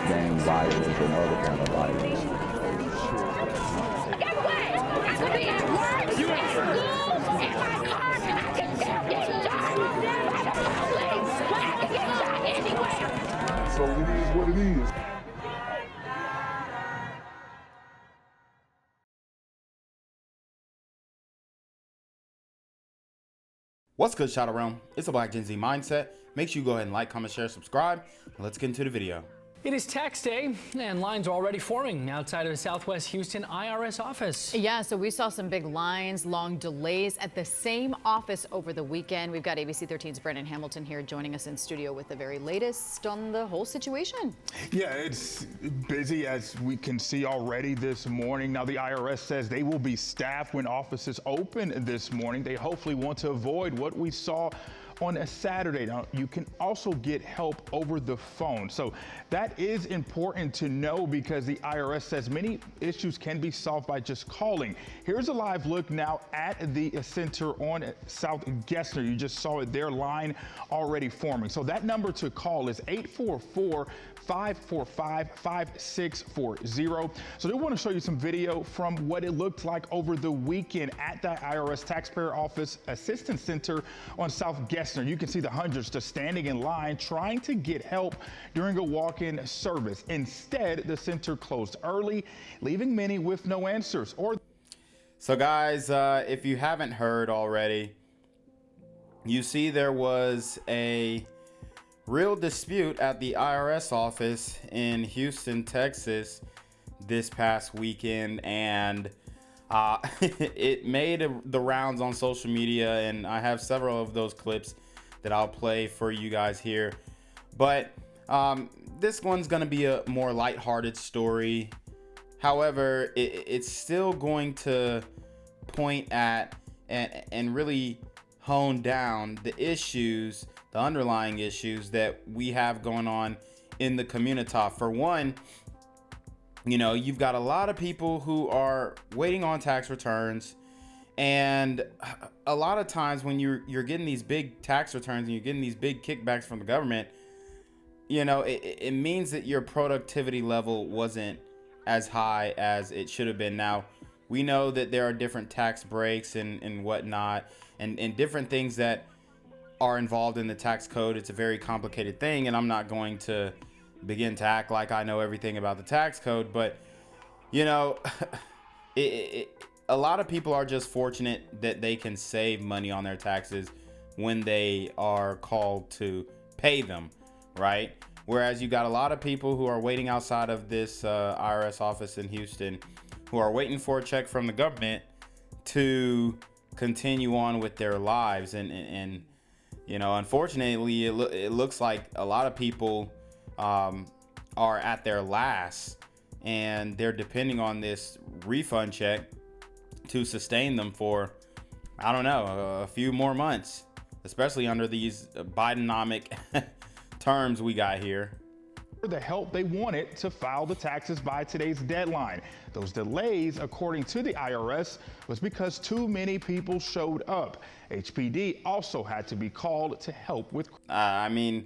gang violence and other kind of violence. Get away! I could be at work, at school, in my car, and I can still get shot by the police, but I can get shot anywhere. So it is what it is. What's good, Shadow Realm? It's a Black Gen Z Mindset. Make sure you go ahead and like, comment, share, subscribe, and let's get into the video. It is tax day, and lines are already forming outside of the Southwest Houston IRS office. Yeah, so we saw some big lines, long delays at the same office over the weekend. We've got ABC 13's Brandon Hamilton here joining us in studio with the very latest on the whole situation. Yeah, it's busy as we can see already this morning. Now, the IRS says they will be staffed when offices open this morning. They hopefully want to avoid what we saw on a Saturday. Now, you can also get help over the phone. So that is important to know because the IRS says many issues can be solved by just calling. Here's a live look now at the center on South Gessner. You just saw it, their line already forming. So that number to call is 844-545-5640. So they want to show you some video from what it looked like over the weekend at the IRS Taxpayer Office Assistance Center on South Gessner. You can see the hundreds just standing in line trying to get help during a walk-in service. Instead, the center closed early, leaving many with no answers. So guys, if you haven't heard already, you see there was a real dispute at the IRS office in Houston, Texas this past weekend, and it made the rounds on social media, and I have several of those clips that I'll play for you guys here. But this one's gonna be a more lighthearted story. However, it's still going to point at and really hone down the issues, the underlying issues that we have going on in the community. For one, you know, you've got a lot of people who are waiting on tax returns, and a lot of times when you're getting these big tax returns and you're getting these big kickbacks from the government, you know, it means that your productivity level wasn't as high as it should have been. Now, we know that there are different tax breaks and whatnot, and different things that are involved in the tax code. It's a very complicated thing, and I'm not going to begin to act like I know everything about the tax code, but you know, a lot of people are just fortunate that they can save money on their taxes when they are called to pay them, right? Whereas you got a lot of people who are waiting outside of this IRS office in Houston, who are waiting for a check from the government to continue on with their lives, and you know, unfortunately, it looks like a lot of people are at their last, and they're depending on this refund check to sustain them for, I don't know, a few more months, especially under these Bidenomic terms we got here. The help they wanted to file the taxes by today's deadline. Those delays, according to the IRS, was because too many people showed up. HPD also had to be called to help with. I mean,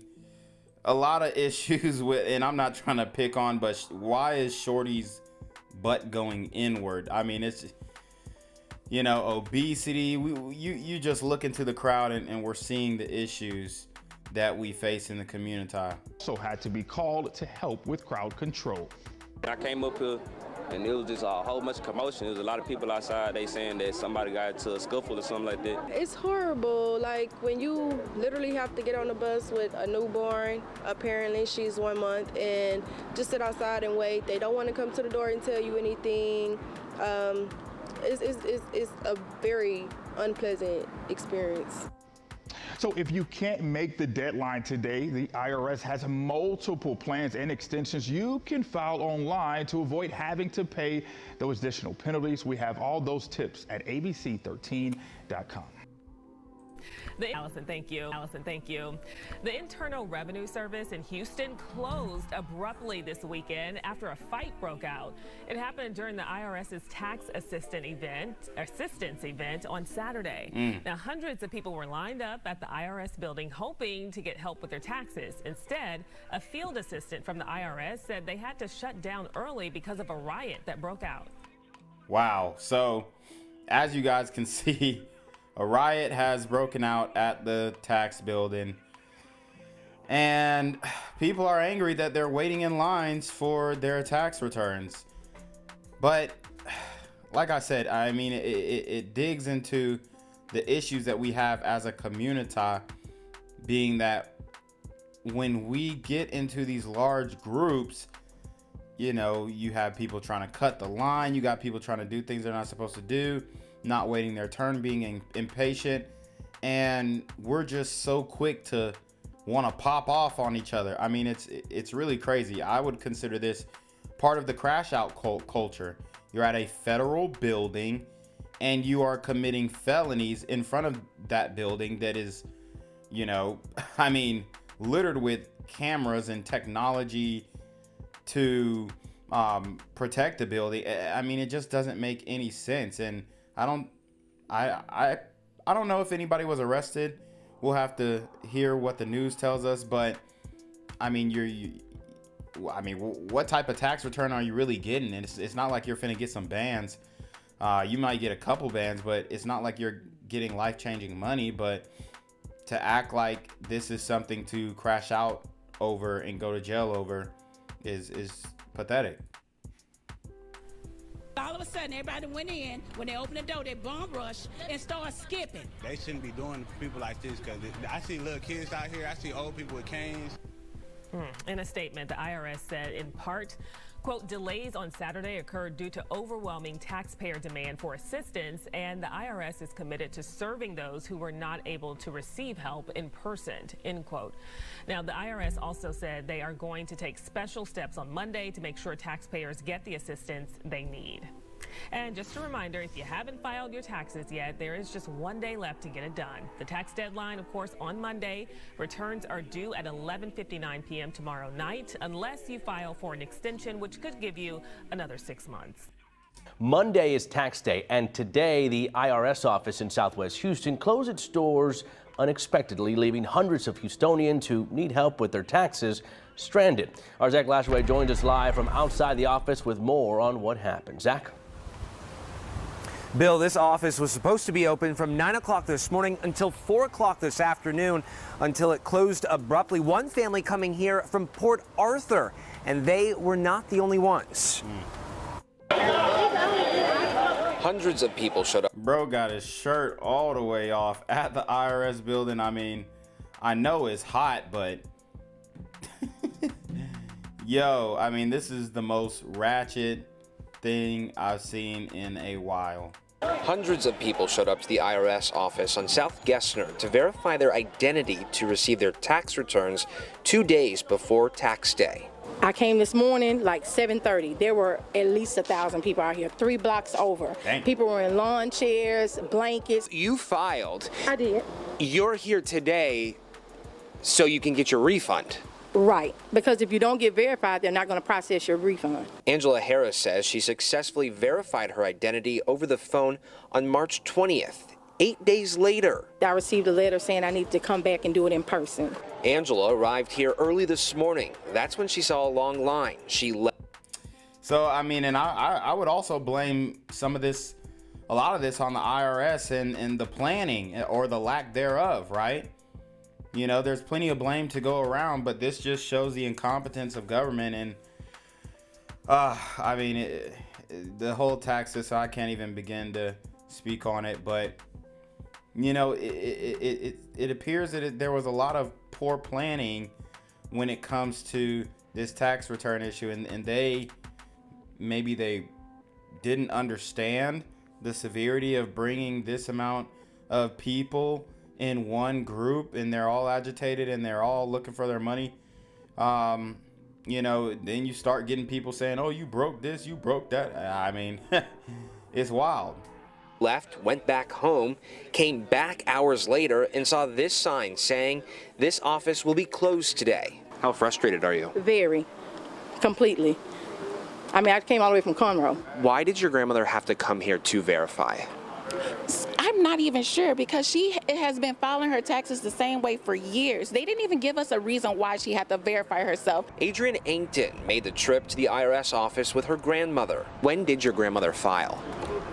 a lot of issues with, and I'm not trying to pick on, but why is Shorty's butt going inward? I mean, it's, you know, obesity. You just look into the crowd, and we're seeing the issues that we face in the community. Also had to be called to help with crowd control. I came up here and it was just a whole bunch of commotion. There was a lot of people outside. They saying that somebody got into a scuffle or something like that. It's horrible. Like when you literally have to get on the bus with a newborn. Apparently she's 1 month, and just sit outside and wait. They don't want to come to the door and tell you anything. It's a very unpleasant experience. So if you can't make the deadline today, the IRS has multiple plans and extensions you can file online to avoid having to pay those additional penalties. We have all those tips at abc13.com. Allison, thank you. Allison, thank you. The Internal Revenue Service in Houston closed abruptly this weekend after a fight broke out. It happened during the IRS's tax assistance event on Saturday. Now, hundreds of people were lined up at the IRS building hoping to get help with their taxes. Instead, a field assistant from the IRS said they had to shut down early because of a riot that broke out. Wow. So, as you guys can see, a riot has broken out at the tax building, and people are angry that they're waiting in lines for their tax returns. But like I said, I mean, it digs into the issues that we have as a community, being that when we get into these large groups, you know, you have people trying to cut the line, you got people trying to do things they're not supposed to do, not waiting their turn, being impatient, and we're just so quick to want to pop off on each other. I mean, it's really crazy. I would consider this part of the crash out culture. You're at a federal building and you are committing felonies in front of that building that is, you know, I mean, littered with cameras and technology to protect the building. I mean, it just doesn't make any sense. And I don't know if anybody was arrested. We'll have to hear what the news tells us. But I mean, what type of tax return are you really getting? And it's not like you're finna get some bans. You might get a couple bans, but it's not like you're getting life-changing money. But to act like this is something to crash out over and go to jail over is pathetic. All of a sudden, everybody went in. When they opened the door, they bum rushed and started skipping. They shouldn't be doing people like this, because I see little kids out here. I see old people with canes. In a statement, the IRS said in part, quote, delays on Saturday occurred due to overwhelming taxpayer demand for assistance, and the IRS is committed to serving those who were not able to receive help in person, end quote. Now, the IRS also said they are going to take special steps on Monday to make sure taxpayers get the assistance they need. And just a reminder, if you haven't filed your taxes yet, there is just 1 day left to get it done. The tax deadline, of course, on Monday. Returns are due at 11:59 p.m. tomorrow night, unless you file for an extension, which could give you another 6 months. Monday is tax day, and today the IRS office in Southwest Houston closed its doors unexpectedly, leaving hundreds of Houstonians who need help with their taxes stranded. Our Zach Lashaway joins us live from outside the office with more on what happened. Zach? Bill, this office was supposed to be open from 9 o'clock this morning until 4 o'clock this afternoon, until it closed abruptly. One family coming here from Port Arthur, and they were not the only ones. Hundreds of people showed up. Bro got his shirt all the way off at the IRS building. I mean, I know it's hot, but yo, I mean, this is the most ratchet thing I've seen in a while. Hundreds of people showed up to the IRS office on South Gessner to verify their identity to receive their tax returns 2 days before tax day. I came this morning like 7:30. There were at least 1,000 people out here, 3 blocks over. Dang. People were in lawn chairs, blankets. You filed. I did. You're here today so you can get your refund. Right, because if you don't get verified, they're not going to process your refund. Angela Harris says she successfully verified her identity over the phone on March 20th, 8 days later. I received a letter saying I need to come back and do it in person. Angela arrived here early this morning. That's when she saw a long line. She left. So, I mean, and I would also blame some of this, a lot of this on the IRS and the planning or the lack thereof, right? You know, there's plenty of blame to go around, but this just shows the incompetence of government. And I mean, the whole tax system, I can't even begin to speak on it. But, you know, it appears that there was a lot of poor planning when it comes to this tax return issue. And they didn't understand the severity of bringing this amount of people in one group, and they're all agitated and they're all looking for their money. You know, then you start getting people saying, oh, you broke this, you broke that. I mean, it's wild. left, went back home, came back hours later, and saw this sign saying this office will be closed today. How frustrated are you? Very. Completely. I mean, I came all the way from Conroe. Why did your grandmother have to come here to verify? I'm not even sure because she has been filing her taxes the same way for years. They didn't even give us a reason why she had to verify herself. Adrian Ankton made the trip to the IRS office with her grandmother. When did your grandmother file?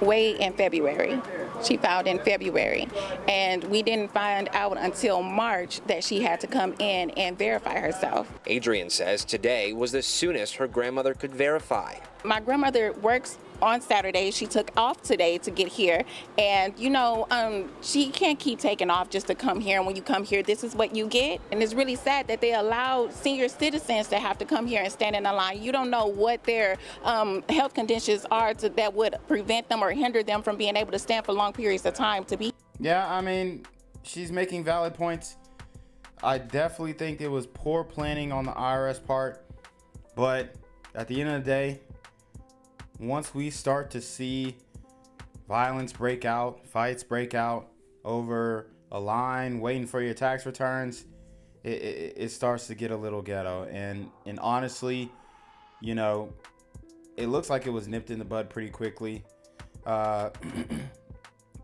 Way in February. She filed in February, and we didn't find out until March that she had to come in and verify herself. Adrian says today was the soonest her grandmother could verify. My grandmother works on Saturday. She took off today to get here, and she can't keep taking off just to come here. And when you come here, this is what you get. And it's really sad that they allow senior citizens to have to come here and stand in a line. You don't know what their health conditions are that would prevent them or hinder them from being able to stand for long periods of time to be. Yeah, I mean, she's making valid points. I definitely think it was poor planning on the IRS part, but at the end of the day, once we start to see violence break out, fights break out over a line waiting for your tax returns, it starts to get a little ghetto. And honestly, it looks like it was nipped in the bud pretty quickly. I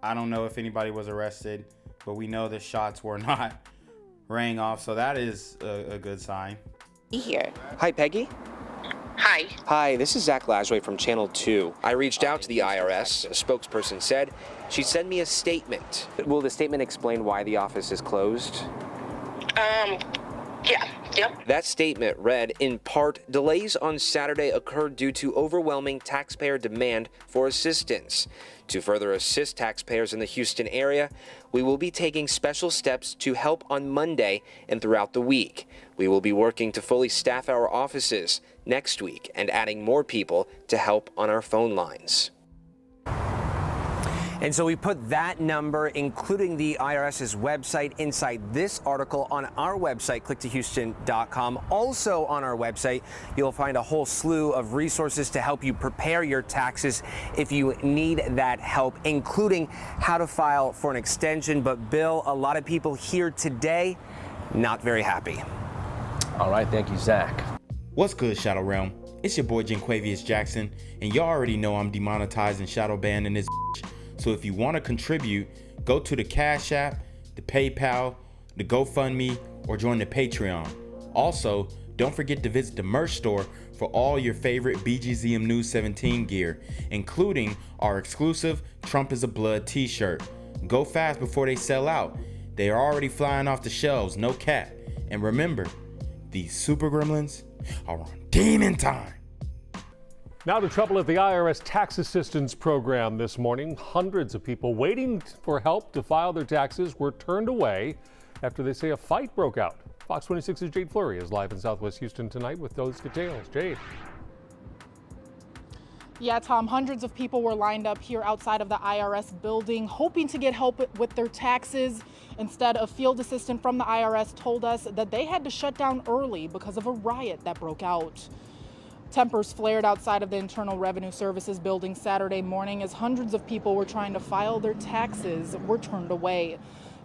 don't know if anybody was arrested, but we know the shots were not rang off, so that is a good sign. Here. Hi, Peggy. Hi. Hi, this is Zach Lazway from Channel 2. I reached out to the IRS. A spokesperson said she'd send me a statement. Will the statement explain why the office is closed? Yeah. Yep. That statement read, in part, delays on Saturday occurred due to overwhelming taxpayer demand for assistance. To further assist taxpayers in the Houston area, we will be taking special steps to help on Monday and throughout the week. We will be working to fully staff our offices next week and adding more people to help on our phone lines. And so we put that number, including the IRS's website, inside this article on our website, clicktohouston.com. Also on our website, you'll find a whole slew of resources to help you prepare your taxes if you need that help, including how to file for an extension. But Bill, a lot of people here today not very happy. All right, thank you, Zach. What's good, Shadow Realm? It's your boy Jenquavius Jackson, and y'all already know I'm demonetizing shadow banning this bitch. So if you want to contribute, go to the Cash App, the PayPal, the GoFundMe, or join the Patreon. Also, don't forget to visit the merch store for all your favorite BGZM News 17 gear, including our exclusive Trump is a Blood t-shirt. Go fast before they sell out. They are already flying off the shelves, no cap. And remember, these super gremlins are on demon time. Now to trouble at the IRS tax assistance program this morning. Hundreds of people waiting for help to file their taxes were turned away after they say a fight broke out. Fox 26's Jade Fleury is live in Southwest Houston tonight with those details. Jade. Yeah, Tom, hundreds of people were lined up here outside of the IRS building hoping to get help with their taxes. Instead, a field assistant from the IRS told us that they had to shut down early because of a riot that broke out. Tempers flared outside of the Internal Revenue Services building Saturday morning as hundreds of people were trying to file their taxes were turned away.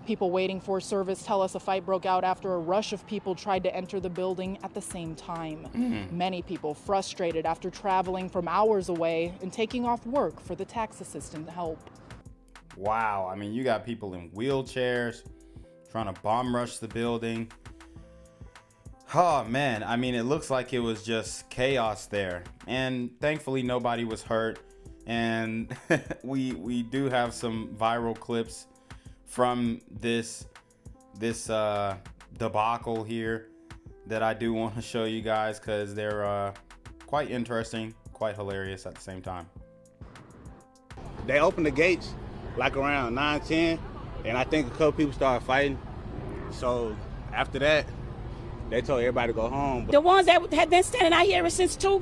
People waiting for service tell us a fight broke out after a rush of people tried to enter the building at the same time. Many people frustrated after traveling from hours away and taking off work for the tax assistant help. Wow, I mean, you got people in wheelchairs trying to bomb rush the building. Oh man, I mean, it looks like it was just chaos there, and thankfully nobody was hurt. And we do have some viral clips from this debacle here that I do want to show you guys because they're quite interesting, quite hilarious at the same time. They opened the gates like around 9-10, and I think a couple people started fighting. So after that, they told everybody to go home. The ones that had been standing out here ever since 3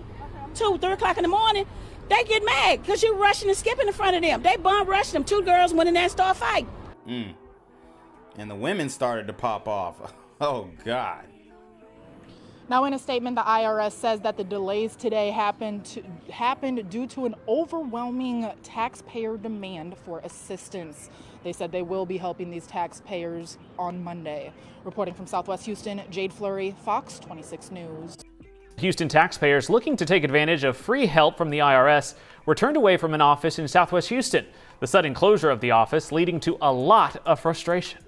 o'clock in the morning, they get mad because you rushing and skipping in front of them. They bum rushed them. 2 girls went in there and started fighting. And the women started to pop off. Oh God. Now, in a statement, the IRS says that the delays today happened due to an overwhelming taxpayer demand for assistance. They said they will be helping these taxpayers on Monday. Reporting from Southwest Houston, Jade Fleury, Fox 26 News. Houston taxpayers looking to take advantage of free help from the IRS were turned away from an office in Southwest Houston. The sudden closure of the office leading to a lot of frustration.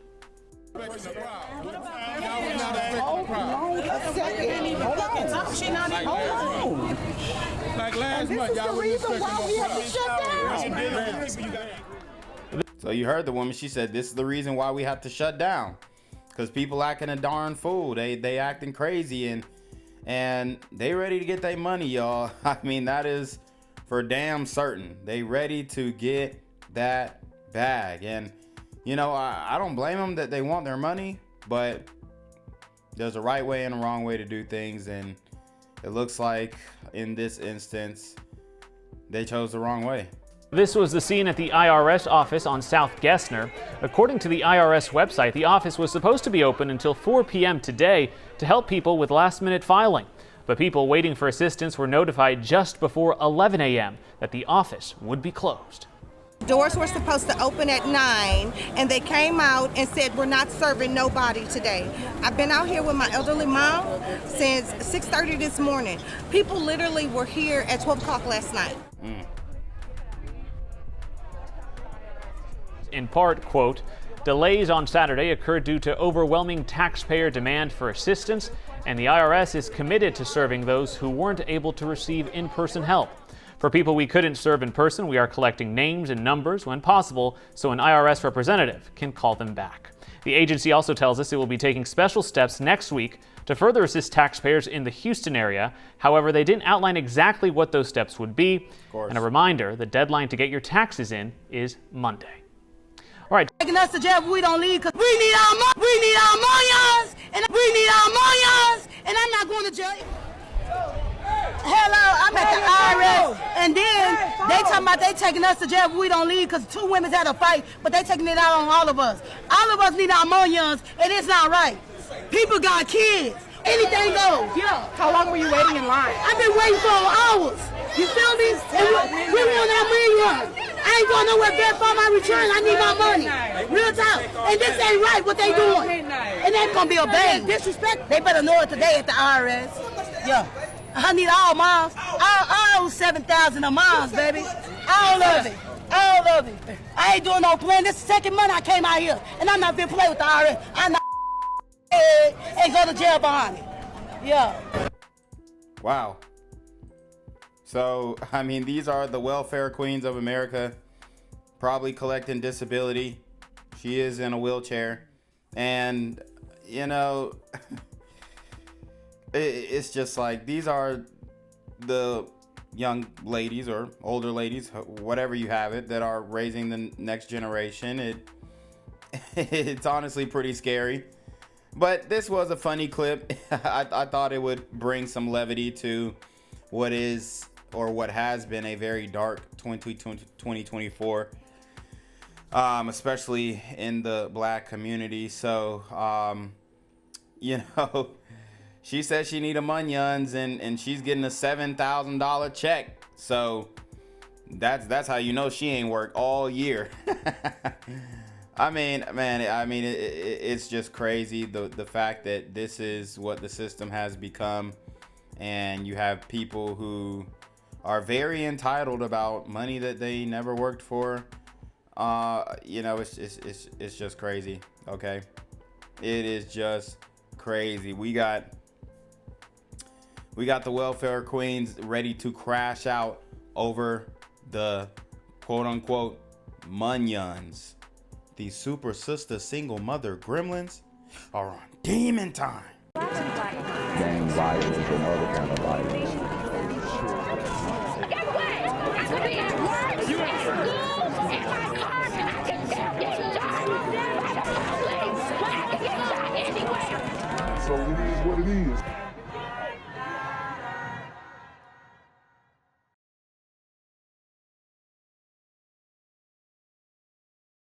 So you heard the woman. She said this is the reason why we have to shut down, because people acting a darn fool. They acting crazy and they ready to get their money, y'all. I mean, that is for damn certain. They ready to get that bag. And you know, I don't blame them that they want their money, but there's a right way and a wrong way to do things, and it looks like in this instance they chose the wrong way. This was the scene at the IRS office on South Gessner. According to the IRS website, the office was supposed to be open until 4 p.m. today to help people with last-minute filing. But people waiting for assistance were notified just before 11 a.m. that the office would be closed. Doors were supposed to open at 9, and they came out and said, we're not serving nobody today. I've been out here with my elderly mom since 6:30 this morning. People literally were here at 12 o'clock last night. In part, quote, delays on Saturday occurred due to overwhelming taxpayer demand for assistance, and the IRS is committed to serving those who weren't able to receive in-person help. For people we couldn't serve in person, we are collecting names and numbers when possible so an IRS representative can call them back. The agency also tells us it will be taking special steps next week to further assist taxpayers in the Houston area. However, they didn't outline exactly what those steps would be. And a reminder, the deadline to get your taxes in is Monday. All right. Taking us to jail, we don't leave because we need our money. We need our millions, and we need our millions, and I'm not going to jail. Hello, I'm at the IRS, and then they talking about they taking us to jail, we don't leave because 2 women had a fight, but they taking it out on all of us. All of us need our millions, and it's not right. People got kids. Anything goes. Yeah. How long were you waiting in line? I've been waiting for hours. You feel me? And we want our millions. I ain't going nowhere back for my return. I need my money. Real talk. And this ain't right what they doing. And that's going to be a bang. Disrespect. They better know it today at the IRS. Yeah. I need all mines. All 7,000 of mines, baby. All of it. All of it. I ain't doing no playing. This is the second month I came out here. And I'm not been playing with the IRS. I'm not and go to jail behind it. Yeah. Wow. So, I mean, these are the welfare queens of America, probably collecting disability. She is in a wheelchair. And, you know, it's just like, these are the young ladies or older ladies, whatever you have it, that are raising the next generation. It's honestly pretty scary. But this was a funny clip. I thought it would bring some levity to what is or what has been a very dark 2024, especially in the black community. So, you know, she said she need a munions and she's getting a $7,000 check. So that's how you know she ain't worked all year. I mean, man, it's just crazy the fact that this is what the system has become, and you have people who are very entitled about money that they never worked for. You know, it's just crazy. Okay, it is just crazy. We got the welfare queens ready to crash out over the quote unquote munions. These super sister single mother gremlins are on demon time. Gang violence and other kind of violence. Guess what? I could be at work, at school, in my car, and I can still get shot by the police. But I can get shot anywhere. So it is what it is.